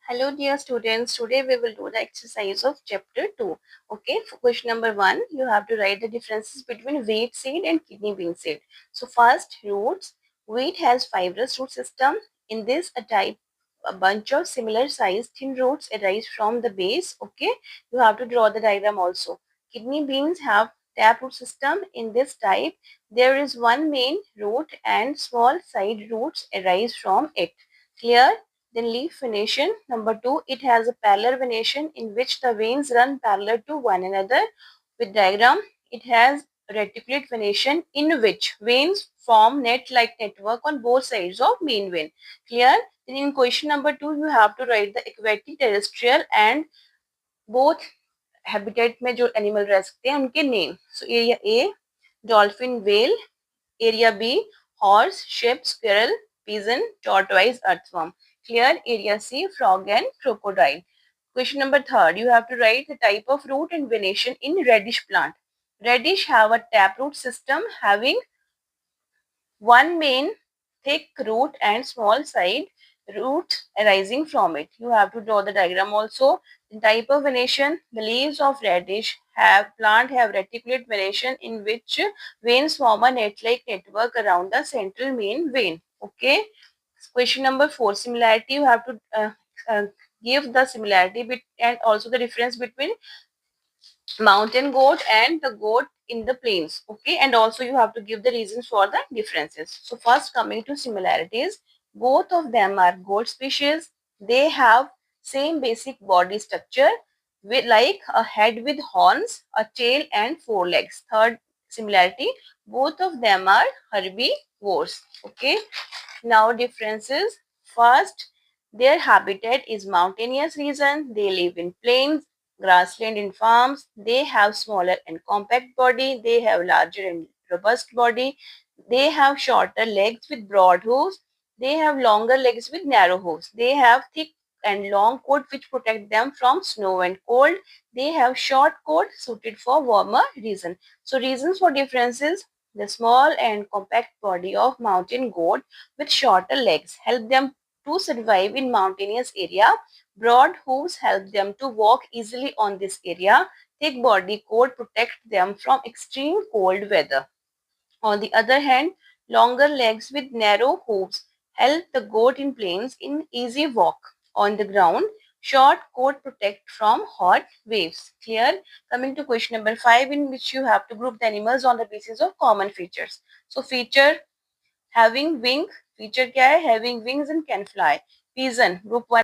Hello dear students, today we will do the exercise of chapter 2. Okay, for question number 1, you have to write the differences between wheat seed and kidney bean seed. So first, roots. Wheat has fibrous root system. In this a bunch of similar sized thin roots arise from the base. Okay, you have to draw the diagram also. Kidney beans have tap root system. In this type, there is one main root and small side roots arise from it. Clear? Then leaf venation. Number 2, it has a parallel venation in which the veins run parallel to one another. With diagram, it has reticulate venation in which veins form net-like network on both sides of main vein. Clear? Then in question number 2, you have to write the aquatic, terrestrial and both habitat में जो animal रह सकते हैं उनके name. So area A, dolphin, whale. Area B, horse, sheep, squirrel, pigeon, tortoise, earthworm. Clear? Area C, frog and crocodile. Question number 3, you have to write the type of root and venation in radish plant. Radish have a taproot system having one main thick root and small side root arising from it. You have to draw the diagram also. The type of venation, the leaves of radish plant have reticulate venation in which veins form a net-like network around the central main vein. Okay. Question number 4, similarity. You have to uh, give the similarity and also the difference between mountain goat and the goat in the plains. Okay, and also you have to give the reasons for the differences. So first, coming to similarities, both of them are goat species. They have same basic body structure with like a head with horns, a tail and four legs. Third similarity, both of them are herbivores. Okay, now differences. First, their habitat is mountainous region. They live in plains, grassland and farms. They have smaller and compact body. They have larger and robust body. They have shorter legs with broad hooves. They have longer legs with narrow hooves. They have thick and long coat which protect them from snow and cold. They have short coat suited for warmer region. So reasons for differences: the small and compact body of mountain goat with shorter legs help them to survive in mountainous area. Broad hooves help them to walk easily on this area. Thick body coat protect them from extreme cold weather. On the other hand, longer legs with narrow hooves help the goat in plains in easy walk on the ground. Short coat protect from hot waves. Clear? Coming to question number 5, in which you have to group the animals on the basis of common features. So feature: having wing. Feature क्या है? Having wings and can fly. Pigeon, group 1